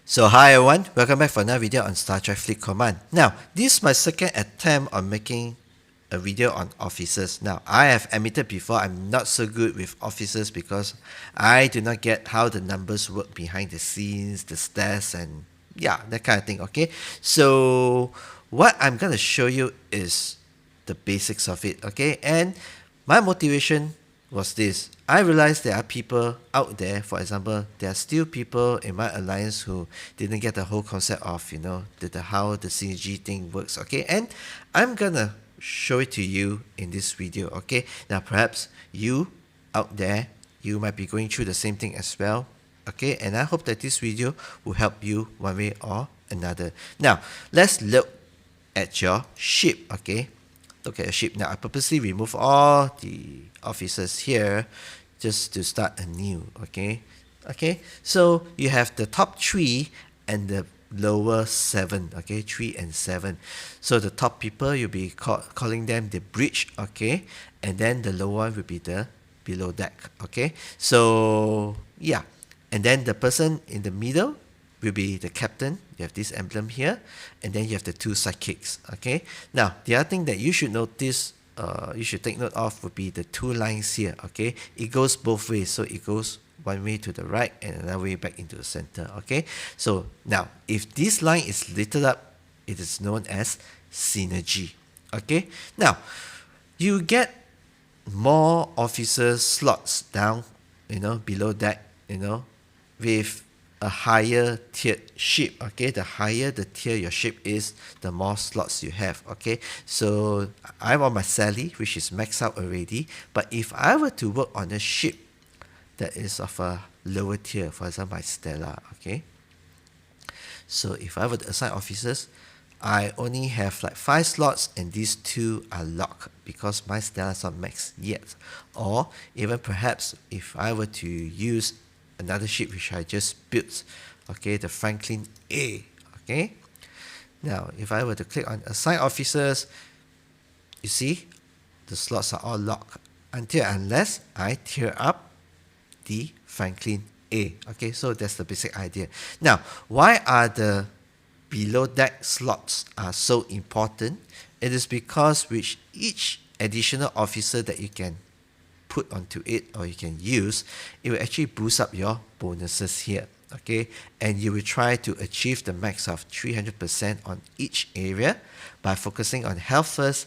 So hi everyone, welcome back for another video on Star Trek Fleet Command. Now, this is my second attempt on making a video on officers. Now, I have admitted before I'm not so good with officers because I do not get how the numbers work behind the scenes, the stats and yeah, that kind of thing, okay? So, what I'm going to show you is the basics of it, okay? And my motivation was this. I realized there are people out there, for example, there are still people in my alliance who didn't get the whole concept of, how the synergy thing works, okay? And I'm gonna show it to you in this video, okay? Now, perhaps you out there, you might be going through the same thing as well, okay? And I hope that this video will help you one way or another. Now, let's look at your ship, okay? Look at your ship. Now, I purposely remove all the officers here just to start anew, okay? Okay, so you have the top 3 and the lower 7, okay? 3 and 7. So the top people, you'll be calling them the bridge, okay? And then the lower one will be the below deck, okay? So, yeah. And then the person in the middle will be the captain. You have this emblem here, and then you have the 2 sidekicks, okay? Now, the other thing that you should notice, you should take note of would be the 2 lines here, okay? It goes both ways, so it goes one way to the right and another way back into the center, okay? So, now, if this line is lit up, it is known as synergy, okay? Now, you get more officer slots down, below that, with a higher tiered ship, okay? The higher the tier your ship is, the more slots you have, okay? So I'm on my Sally, which is maxed out already, but if I were to work on a ship that is of a lower tier, for example my Stella, okay? So if I were to assign officers, I only have like 5 slots and these 2 are locked because my Stella is not maxed yet. Or even perhaps if I were to use another ship which I just built, okay, the Franklin A, okay. Now, if I were to click on assign officers, you see, the slots are all locked unless I tier up the Franklin A, okay. So that's the basic idea. Now, why are the below deck slots are so important? It is because with each additional officer that you can put onto it or you can use, it will actually boost up your bonuses here, okay? And you will try to achieve the max of 300% on each area by focusing on health first,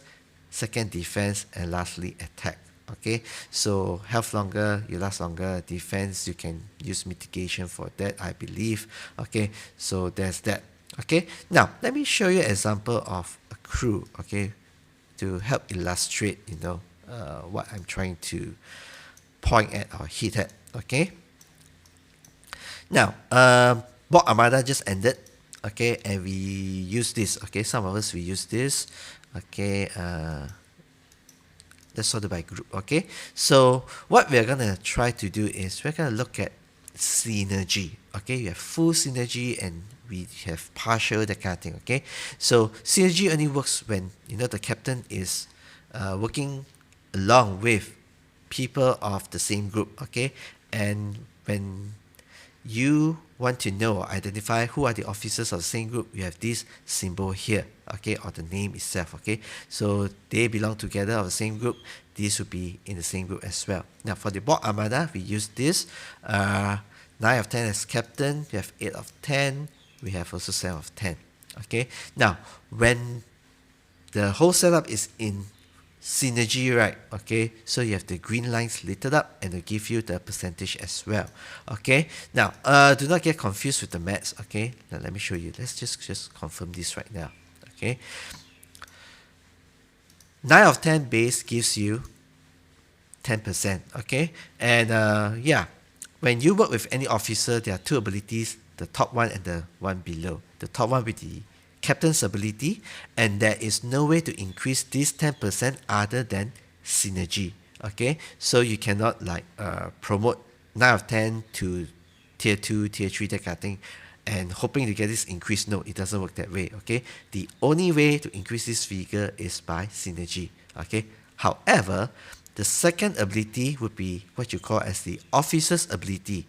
second defense, and lastly attack, okay? So health longer, you last longer. Defense, you can use mitigation for that, I believe, okay? So there's that, okay? Now let me show you an example of a crew, okay, to help illustrate what I'm trying to point at or hit at, okay? Now, Bot Armada just ended, okay, and we use this, okay? Some of us, we use this, okay? Let's sort it by group, okay? So, what we're gonna try to do is we're gonna look at synergy, okay? You have full synergy and we have partial, that kind of thing, okay? So, synergy only works when, the captain is working along with people of the same group, okay? And when you want to know or identify who are the officers of the same group, you have this symbol here, okay, or the name itself, okay? So they belong together of the same group, this would be in the same group as well. Now for the Bot Armada, we use this 9 of 10 as captain, we have 8 of 10, we have also 7 of 10, okay? Now when the whole setup is in synergy, right? Okay, so you have the green lines lit up and they give you the percentage as well, okay? Now do not get confused with the maths, okay? Now let me show you. Let's just confirm this right now, okay? 9 of 10 base gives you 10%, okay? And yeah, when you work with any officer, there are 2 abilities, the top one and the one below. The top one with the captain's ability, and there is no way to increase this 10% other than synergy, okay? So you cannot like promote 9 of 10 to tier 2, tier 3, that kind of thing, and hoping to get this increase. No, it doesn't work that way, okay? The only way to increase this figure is by synergy, okay? However, the second ability would be what you call as the officer's ability.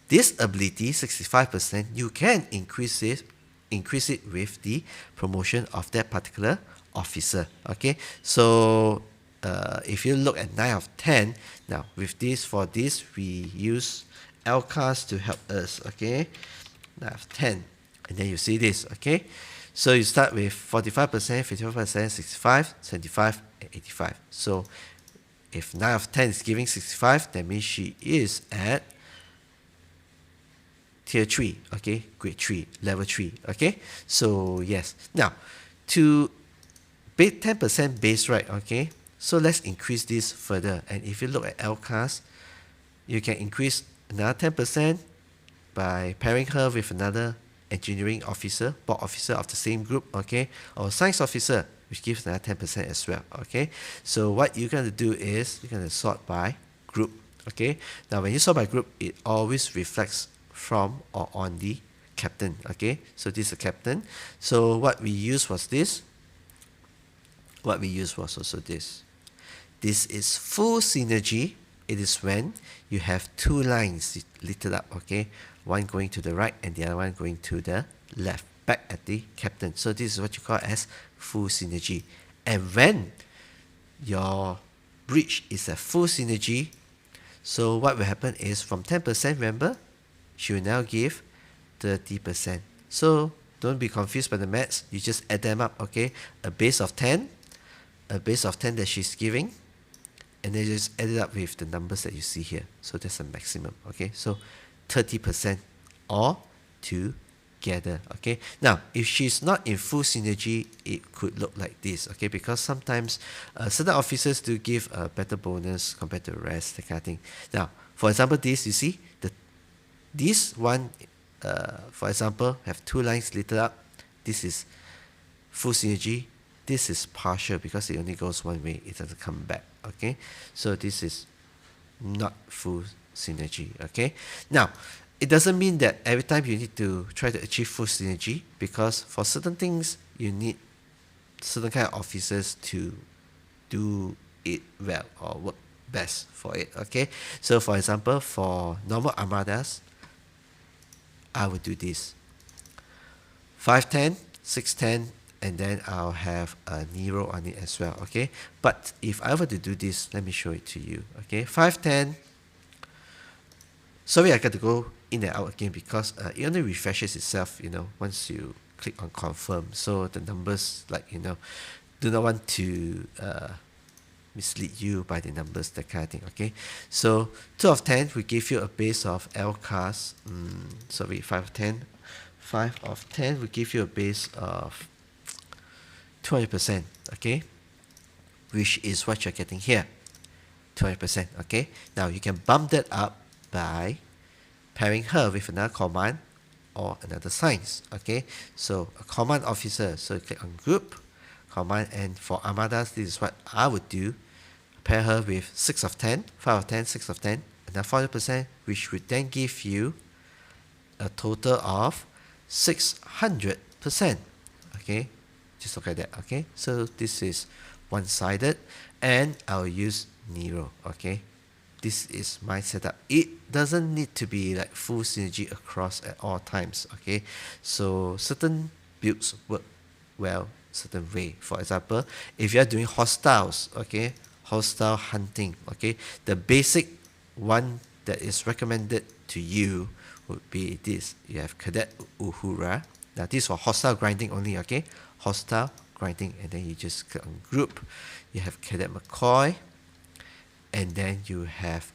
this ability 65%, you can increase it with the promotion of that particular officer. Okay, so if you look at 9 of 10, now with this, for this we use LCAS to help us. Okay, 9 of 10, and then you see this. Okay, so you start with 45%, 55%, 65, 75, and 85. So if 9 of 10 is giving 65, that means she is at tier 3, okay, grade 3, level 3, okay. So yes, now to 10% base right, okay, so let's increase this further. And if you look at LCAS, you can increase another 10% by pairing her with another engineering officer, board officer of the same group, okay, or science officer, which gives another 10% as well, okay. So what you're going to do is you're going to sort by group, okay. Now when you sort by group, it always reflects from or on the captain, okay. So this is the captain. So what we used was this. What we used was also this. This is full synergy. It is when you have two lines lit up, okay, one going to the right and the other one going to the left, back at the captain. So this is what you call as full synergy. And when your bridge is at full synergy, so what will happen is from 10%, remember, she will now give 30%. So don't be confused by the maths, you just add them up, okay, a base of 10 that she's giving, and then just add it up with the numbers that you see here. So that's a maximum, okay, so 30% all together, okay. Now if she's not in full synergy, it could look like this, okay, because sometimes certain officers do give a better bonus compared to the rest, that kind of thing. Now for example, this, you see, this one, for example, have two lines lit up. This is full synergy. This is partial because it only goes one way, it doesn't come back, okay. So this is not full synergy, okay. Now it doesn't mean that every time you need to try to achieve full synergy, because for certain things you need certain kind of officers to do it well or work best for it, okay. So for example, for normal armadas, I would do this 510, 610, and then I'll have a Nero on it as well, okay. But if I were to do this, let me show it to you, okay. 510, sorry, I got to go in and out again because it only refreshes itself, you know, once you click on confirm. So the numbers, like, you know, do not want to mislead you by the numbers, that kind of thing, okay. So 2 of 10 will give you a base of LCAS, 5 of 10. 5 of 10 will give you a base of 200%, okay, which is what you're getting here, 200%, okay. Now you can bump that up by pairing her with another command or another science, okay. So a command officer, so you click on group, command, and for armadas, this is what I would do. Pair her with 6 of 10, 5 of 10, 6 of 10, another 40%, which would then give you a total of 600%, okay. Just look at that, okay. So this is one-sided, and I'll use Nero, okay. This is my setup. It doesn't need to be like full synergy across at all times, okay. So certain builds work well certain way. For example, if you're doing hostiles, okay, hostile hunting, okay, the basic one that is recommended to you would be this. You have Cadet Uhura. Now this is for hostile grinding only, okay, hostile grinding, and then you just click on group. You have Cadet McCoy, and then you have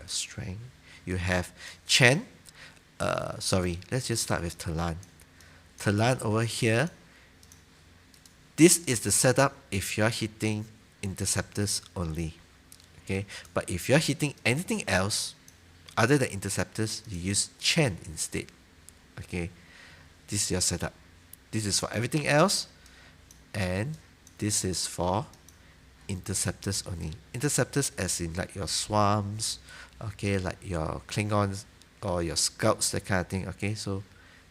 strength. You have Chen. Let's just start with Talan. Talan over here. This is the setup if you're hitting interceptors only, okay. But if you're hitting anything else other than interceptors, you use Chen instead, okay. This is your setup. This is for everything else, and this is for interceptors only. Interceptors as in like your swarms, okay, like your Klingons or your scouts, that kind of thing, okay. So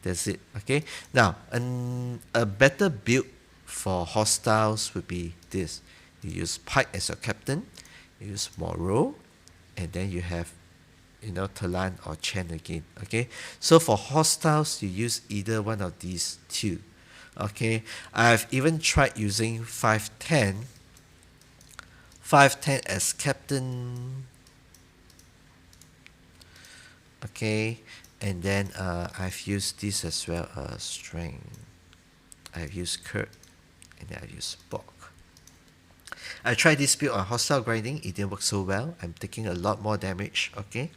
that's it, okay. Now a better build for hostiles would be this. You use Pike as your captain, you use Morrow, and then you have Talan or Chen again. Okay, so for hostiles, you use either one of these two. Okay, I've even tried using 510 as captain. Okay, and then I've used this as well, strength. I've used Kurt, and then I've used Spock. I tried this build on hostile grinding, it didn't work so well. I'm taking a lot more damage, okay?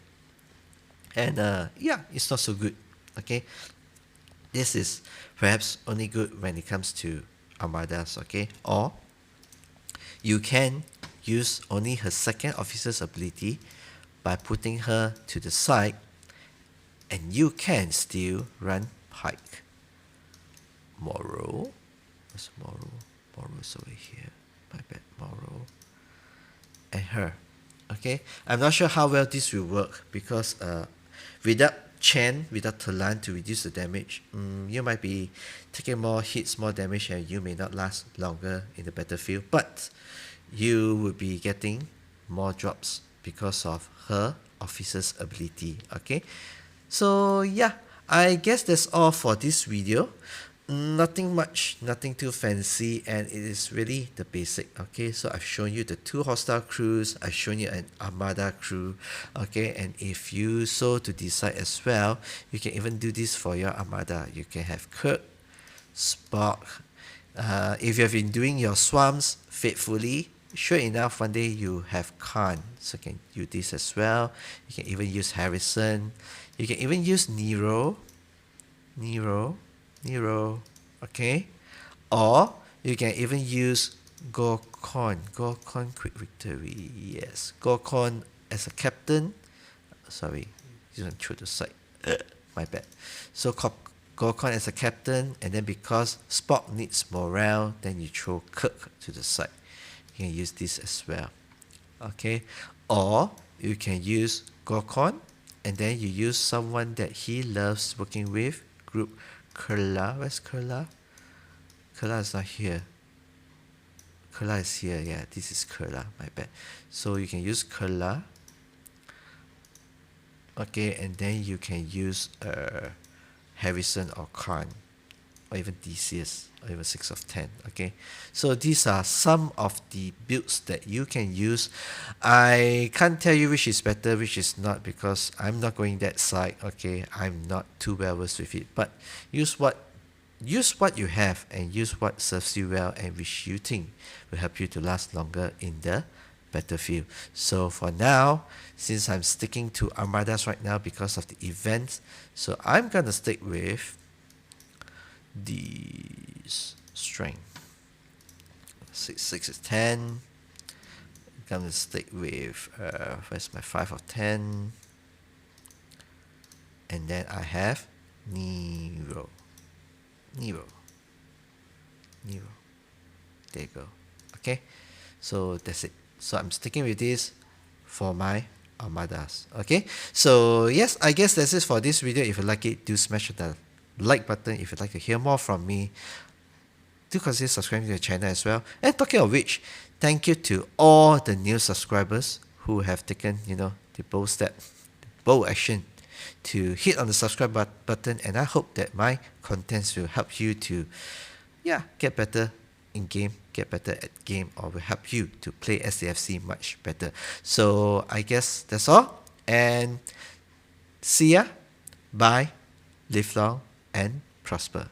And yeah, it's not so good, okay? This is perhaps only good when it comes to armadas, okay? Or you can use only her second officer's ability by putting her to the side, and you can still run Pike. Morrow. Where's Morrow? Morrow's over here. My bad, Morrow. And her. Okay? I'm not sure how well this will work because without Chen, without Talan to reduce the damage, you might be taking more hits, more damage, and you may not last longer in the battlefield. But you will be getting more drops because of her officer's ability. Okay? So yeah, I guess that's all for this video. Nothing much, nothing too fancy, and it is really the basic. Okay, so I've shown you the 2 hostile crews, I've shown you an armada crew. Okay, and if you so to decide as well, you can even do this for your armada. You can have Kirk, Spock. If you have been doing your swamps faithfully, sure enough one day you have Khan, so you can use this as well. You can even use Harrison. You can even use Nero, okay? Or you can even use Gorkon Quick Victory, yes. Gorkon as a captain. Sorry, you don't throw the side. My bad. So Gorkon as a captain, and then because Spock needs morale, then you throw Kirk to the side. You can use this as well. Okay? Or you can use Gorkon, and then you use someone that he loves working with. Group Kurla. Where's Kurla? Kurla is not here. Kurla is here. Yeah, this is Kurla. My bad. So you can use Kurla. Okay, and then you can use Harrison or Khan, or even Theseus, or even 6 of 10. Okay, so these are some of the builds that you can use. I can't tell you which is better, which is not, because I'm not going that side. Okay, I'm not too well versed with it, but use what you have, and use what serves you well and which you think will help you to last longer in the battlefield. So for now, since I'm sticking to armadas right now because of the event, so I'm gonna stick with these strength. 6 is 10. I'm gonna stick with where's my 5 of 10, and then I have Nero. There you go. Okay, so that's it. So I'm sticking with this for my armadas. Okay, so yes, I guess that's it for this video. If you like it, do smash the like button. If you'd like to hear more from me, do consider subscribing to the channel as well. And talking of which, thank you to all the new subscribers who have taken the bold action to hit on the subscribe button, and I hope that my contents will help you to get better in game, get better at game, or will help you to play SAFC much better. So I guess that's all, and see ya. Bye. Live long and prosper.